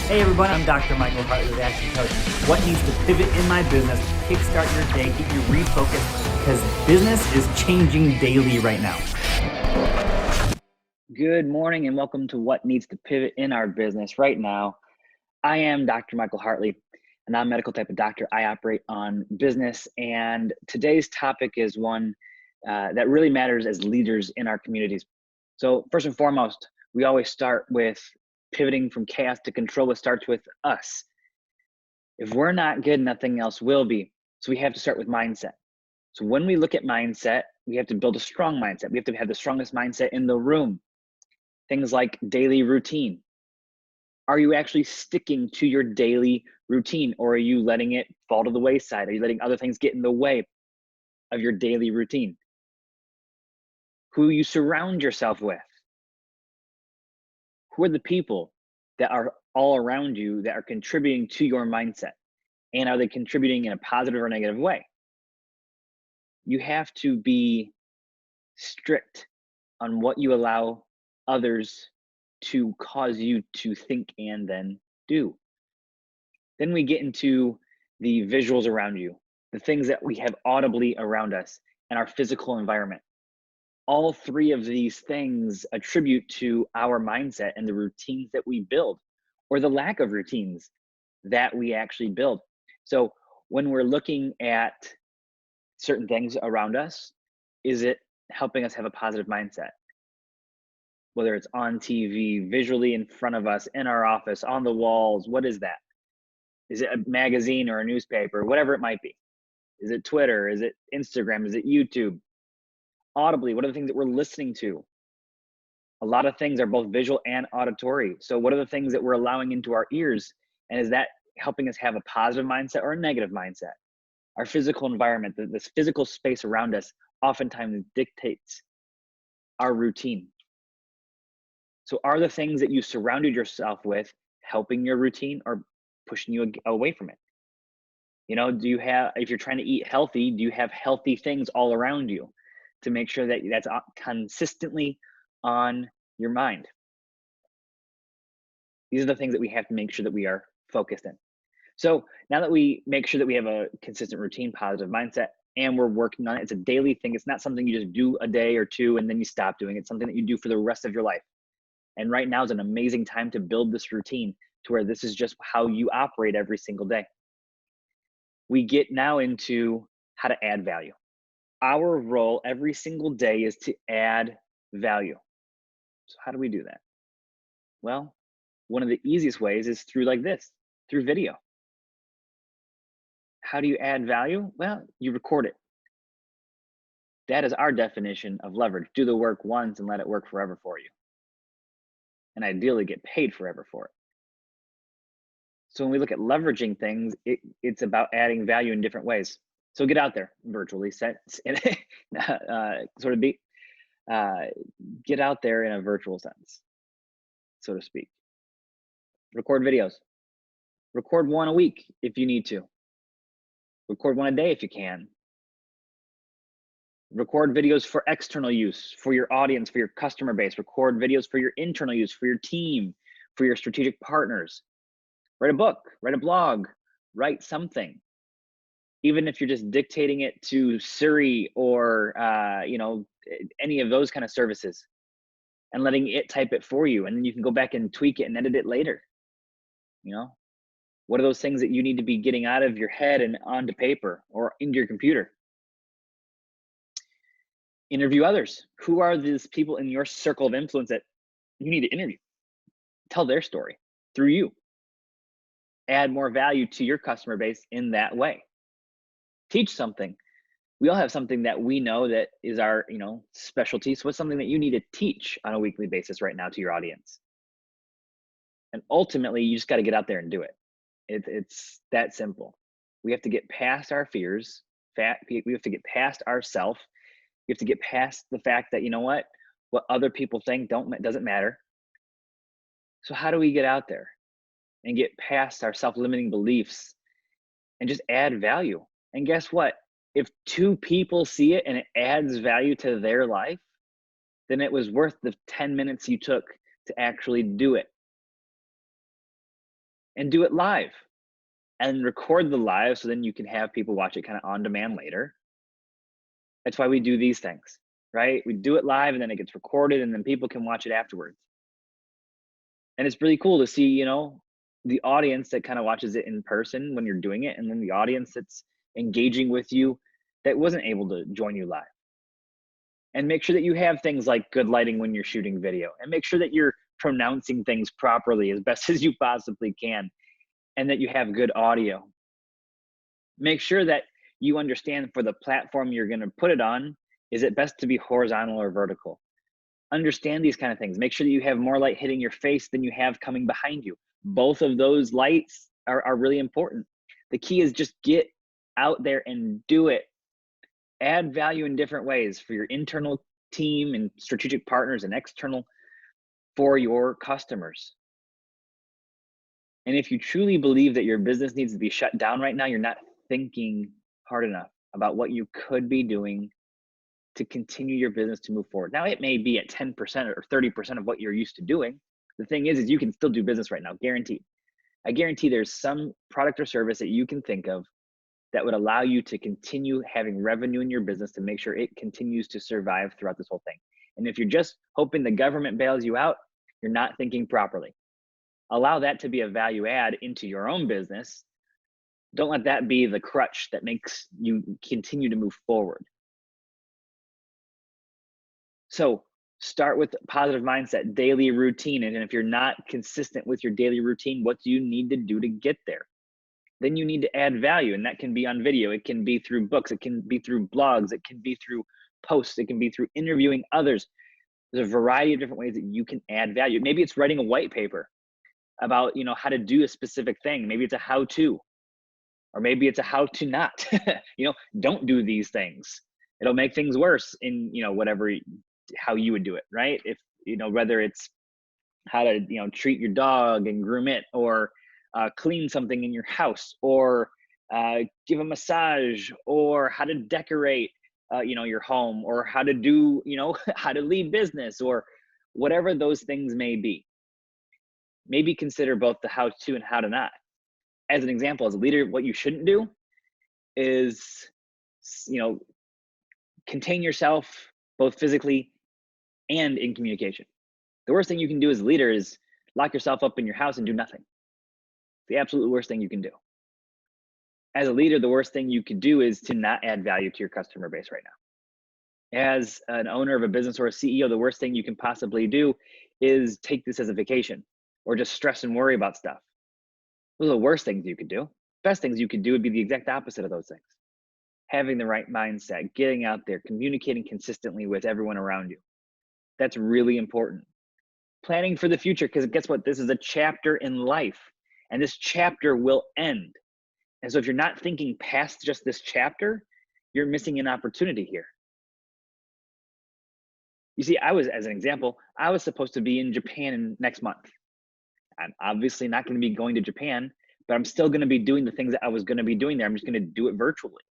Hey everyone, I'm Dr. Michael Hartley with Action Coach. What needs to pivot in my business, kickstart your day, get you refocused, because business is changing daily right now. Good morning and welcome to What Needs to Pivot in Our Business right now. I am Dr. Michael Hartley, a non-medical type of doctor. I operate on business, and today's topic is one that really matters as leaders in our communities. So first and foremost, we always start with pivoting from chaos to control. It starts with us. If we're not good, nothing else will be. So we have to start with mindset. So when we look at mindset, we have to build a strong mindset. We have to have the strongest mindset in the room. Things like daily routine. Are you actually sticking to your daily routine, or are you letting it fall to the wayside? Are you letting other things get in the way of your daily routine? Who you surround yourself with. Who are the people that are all around you that are contributing to your mindset? And are they contributing in a positive or negative way? You have to be strict on what you allow others to cause you to think and then do. Then we get into the visuals around you, the things that we have audibly around us, and our physical environment. All three of these things attribute to our mindset and the routines that we build, or the lack of routines that we actually build. So when we're looking at certain things around us, is it helping us have a positive mindset? Whether it's on TV, visually in front of us, in our office, on the walls, what is that? Is it a magazine or a newspaper, whatever it might be? Is it Twitter? Is it Instagram? Is it YouTube? Audibly, what are the things that we're listening to? A lot of things are both visual and auditory. So what are the things that we're allowing into our ears? And is that helping us have a positive mindset or a negative mindset? Our physical environment, this physical space around us, oftentimes dictates our routine. So are the things that you surrounded yourself with helping your routine or pushing you away from it? You know, do you have, if you're trying to eat healthy, do you have healthy things all around you to make sure that that's consistently on your mind? These are the things that we have to make sure that we are focused in. So now that we make sure that we have a consistent routine, positive mindset, and we're working on it, it's a daily thing. It's not something you just do a day or two and then you stop doing. It's something that you do for the rest of your life. And right now is an amazing time to build this routine to where this is just how you operate every single day. We get now into how to add value. Our role every single day is to add value. So how do we do that? Well, one of the easiest ways is through like this, through video. How do you add value? Well, you record it. That is our definition of leverage. Do the work once and let it work forever for you. And ideally get paid forever for it. So when we look at leveraging things, it's about adding value in different ways. So get out there virtually, sort of be, get out there in a virtual sense, so to speak. Record videos. Record one a week if you need to. Record one a day if you can. Record videos for external use, for your audience, for your customer base. Record videos for your internal use, for your team, for your strategic partners. Write a book, write a blog, write something. Even if you're just dictating it to Siri or any of those kind of services and letting it type it for you, and then you can go back and tweak it and edit it later. You know, what are those things that you need to be getting out of your head and onto paper or into your computer? Interview others. Who are these people in your circle of influence that you need to interview? Tell their story through you. Add more value to your customer base in that way. Teach something. We all have something that we know that is our, specialty. So what's something that you need to teach on a weekly basis right now to your audience? And ultimately, you just got to get out there and do it. It's that simple. We have to get past our fears. We have to get past ourselves. We have to get past the fact that, what other people think doesn't matter. So how do we get out there and get past our self-limiting beliefs and just add value? And guess what? If 2 people see it and it adds value to their life, then it was worth the 10 minutes you took to actually do it. and do it live and record the live so then you can have people watch it kind of on demand later. That's why we do these things, right? We do it live and then it gets recorded and then people can watch it afterwards. And it's really cool to see, the audience that kind of watches it in person when you're doing it, and then the audience that's engaging with you that wasn't able to join you live. And make sure that you have things like good lighting when you're shooting video, and make sure that you're pronouncing things properly as best as you possibly can, and that you have good audio. Make sure that you understand for the platform you're going to put it on, is it best to be horizontal or vertical? Understand these kind of things. Make sure that you have more light hitting your face than you have coming behind you. Both of those lights are really important. The key is just get out there and do it. Add value in different ways for your internal team and strategic partners, and external for your customers. And if you truly believe that your business needs to be shut down right now, you're not thinking hard enough about what you could be doing to continue your business to move forward. Now, it may be at 10% or 30% of what you're used to doing. The thing is you can still do business right now, guaranteed. I guarantee there's some product or service that you can think of that would allow you to continue having revenue in your business to make sure it continues to survive throughout this whole thing. And if you're just hoping the government bails you out, you're not thinking properly. Allow that to be a value add into your own business. Don't let that be the crutch that makes you continue to move forward. So start with positive mindset, daily routine. And if you're not consistent with your daily routine, what do you need to do to get there? Then you need to add value, and that can be on video. It can be through books. It can be through blogs. It can be through posts. It can be through interviewing others. There's a variety of different ways that you can add value. Maybe it's writing a white paper about, how to do a specific thing. Maybe it's a how-to, or maybe it's a how to not, don't do these things. It'll make things worse in, how you would do it, right? If, whether it's how to, treat your dog and groom it, or clean something in your house, or give a massage, or how to decorate, your home, or how to do, how to lead business, or whatever those things may be. Maybe consider both the how to and how to not. As an example, as a leader, what you shouldn't do is, contain yourself both physically and in communication. The worst thing you can do as a leader is lock yourself up in your house and do nothing. The absolute worst thing you can do. As a leader, the worst thing you could do is to not add value to your customer base right now. As an owner of a business or a CEO, the worst thing you can possibly do is take this as a vacation, or just stress and worry about stuff. Those are the worst things you could do. Best things you could do would be the exact opposite of those things. Having the right mindset, getting out there, communicating consistently with everyone around you. That's really important. Planning for the future, because guess what? This is a chapter in life, and this chapter will end. And so if you're not thinking past just this chapter, you're missing an opportunity here. You see, as an example, I was supposed to be in Japan next month. I'm obviously not going to be going to Japan, but I'm still going to be doing the things that I was going to be doing there. I'm just going to do it virtually.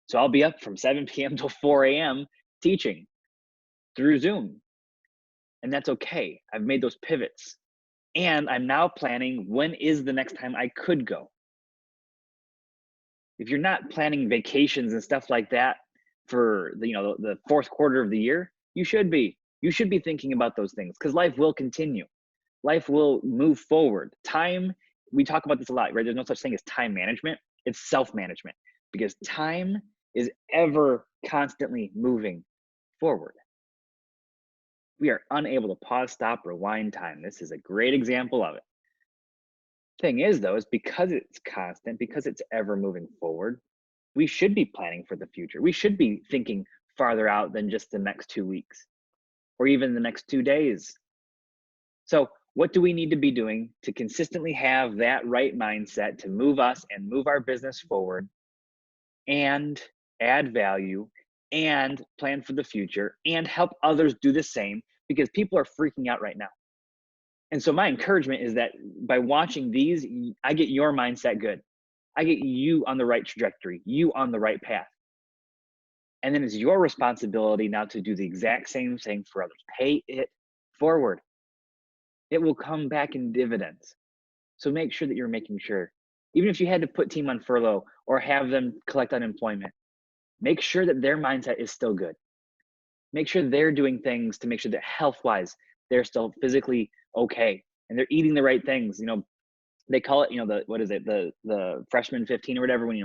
So I'll be up from 7 p.m. till 4 a.m. teaching through Zoom. And that's okay. I've made those pivots. And I'm now planning, when is the next time I could go? If you're not planning vacations and stuff like that for the fourth quarter of the year, you should be. You should be thinking about those things, because life will continue. Life will move forward. Time, we talk about this a lot, right? There's no such thing as time management. It's self-management, because time is ever constantly moving forward. We are unable to pause, stop, rewind time. This is a great example of it. Thing is, though, is because it's constant, because it's ever moving forward, we should be planning for the future. We should be thinking farther out than just the next 2 weeks, or even the next 2 days. So what do we need to be doing to consistently have that right mindset to move us and move our business forward, and add value, and plan for the future, and help others do the same, because people are freaking out right now. And so my encouragement is that by watching these, I get your mindset good. I get you on the right trajectory, you on the right path. And then it's your responsibility now to do the exact same thing for others. Pay it forward. It will come back in dividends. So make sure that you're making sure, even if you had to put team on furlough or have them collect unemployment, make sure that their mindset is still good. Make sure they're doing things to make sure that health wise, they're still physically okay and they're eating the right things. They call it, the what is it, the freshman 15 or whatever, when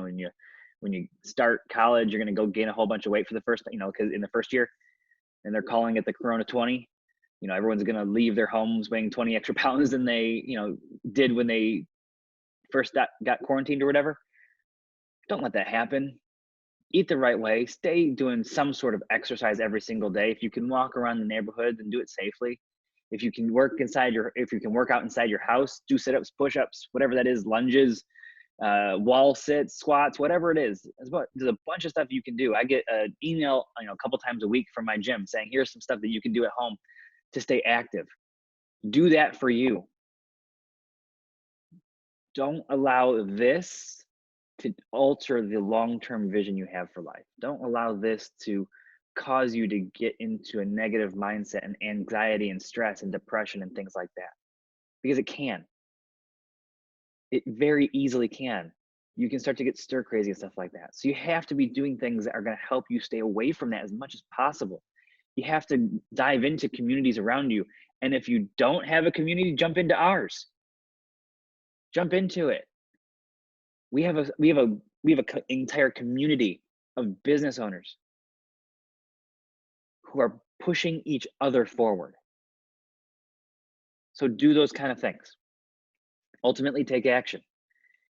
you start college, you're gonna go gain a whole bunch of weight for the first, because in the first year, and they're calling it the Corona 20. Everyone's gonna leave their homes weighing 20 extra pounds than they, did when they first got quarantined or whatever. Don't let that happen. Eat the right way. Stay doing some sort of exercise every single day. If you can walk around the neighborhood, then do it safely. If you can work out inside your house, do sit-ups, push-ups, whatever that is, lunges, wall sits, squats, whatever it is. There's a bunch of stuff you can do. I get an email, a couple times a week from my gym saying, here's some stuff that you can do at home to stay active. Do that for you. Don't allow this to alter the long-term vision you have for life. Don't allow this to cause you to get into a negative mindset and anxiety and stress and depression and things like that, because it can. It very easily can. You can start to get stir crazy and stuff like that. So you have to be doing things that are going to help you stay away from that as much as possible. You have to dive into communities around you. And if you don't have a community, jump into ours. Jump into it. We have a entire community of business owners who are pushing each other forward. So do those kind of things. Ultimately, take action.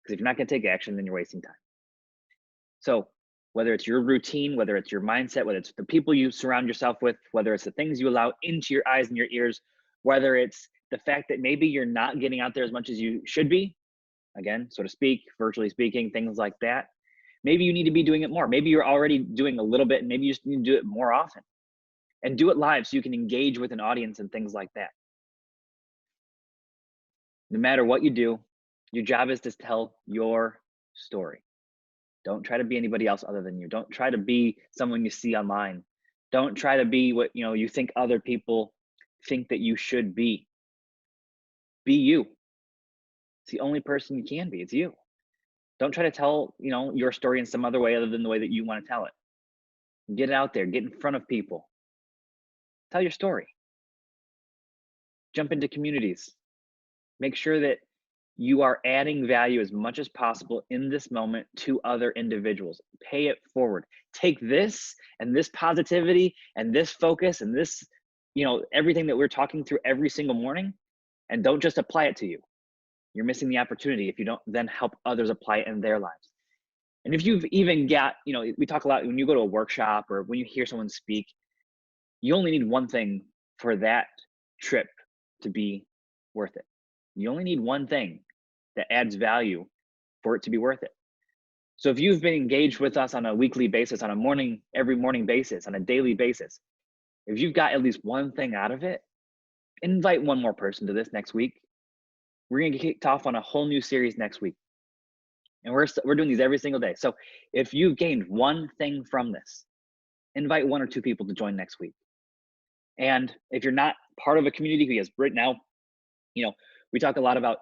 Because if you're not going to take action, then you're wasting time. So whether it's your routine, whether it's your mindset, whether it's the people you surround yourself with, whether it's the things you allow into your eyes and your ears, whether it's the fact that maybe you're not getting out there as much as you should be, again, so to speak, virtually speaking, things like that. Maybe you need to be doing it more. Maybe you're already doing a little bit and maybe you just need to do it more often and do it live so you can engage with an audience and things like that. No matter what you do, your job is to tell your story. Don't try to be anybody else other than you. Don't try to be someone you see online. Don't try to be what you think other people think that you should be. Be you. It's the only person you can be. It's you. Don't try to tell, your story in some other way other than the way that you want to tell it. Get it out there, get in front of people. Tell your story. Jump into communities. Make sure that you are adding value as much as possible in this moment to other individuals. Pay it forward. Take this and this positivity and this focus and this, everything that we're talking through every single morning, and don't just apply it to you. You're missing the opportunity if you don't then help others apply it in their lives. And if you've even got, we talk a lot when you go to a workshop or when you hear someone speak, you only need one thing for that trip to be worth it. You only need one thing that adds value for it to be worth it. So if you've been engaged with us on a weekly basis, on a every morning basis, on a daily basis, if you've got at least one thing out of it, invite one more person to this next week. We're going to get kicked off on a whole new series next week. And we're doing these every single day. So if you've gained one thing from this, invite one or two people to join next week. And if you're not part of a community, because right now, we talk a lot about,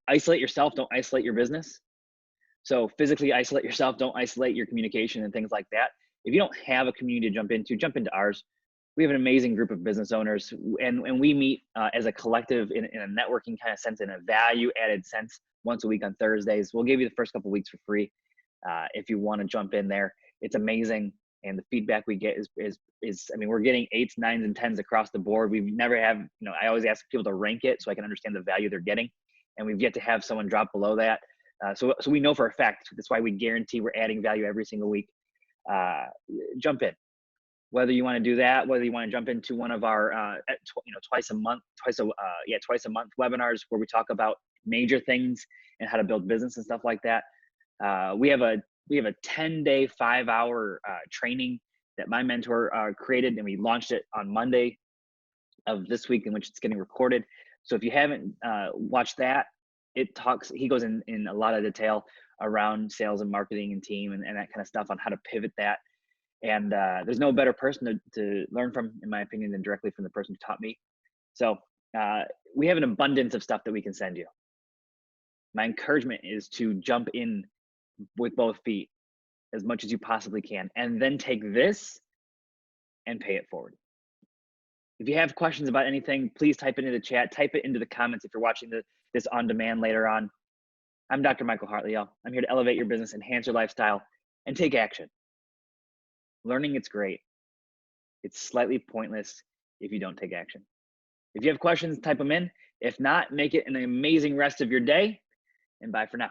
isolate yourself, don't isolate your business. So physically isolate yourself, don't isolate your communication and things like that. If you don't have a community to jump into ours. We have an amazing group of business owners, and we meet as a collective in a networking kind of sense, in a value added sense, once a week on Thursdays. We'll give you the first couple of weeks for free if you want to jump in there. It's amazing. And the feedback we get is we're getting 8s, 9s, and 10s across the board. We've never have, I always ask people to rank it so I can understand the value they're getting. And we've yet to have someone drop below that. So we know for a fact, that's why we guarantee we're adding value every single week. Jump in. Whether you want to do that, whether you want to jump into one of our, twice a month webinars where we talk about major things and how to build business and stuff like that. We have a 10-day, 5-hour training that my mentor created, and we launched it on Monday of this week, in which it's getting recorded. So if you haven't watched that, he goes in a lot of detail around sales and marketing and team and that kind of stuff, on how to pivot that. And there's no better person to learn from, in my opinion, than directly from the person who taught me. So we have an abundance of stuff that we can send you. My encouragement is to jump in with both feet as much as you possibly can, and then take this and pay it forward. If you have questions about anything, please type it into the chat, type it into the comments if you're watching this on demand later on. I'm Dr. Michael Hartley, y'all. I'm here to elevate your business, enhance your lifestyle, and take action. Learning, it's great. It's slightly pointless if you don't take action. If you have questions, type them in. If not, make it an amazing rest of your day, and bye for now.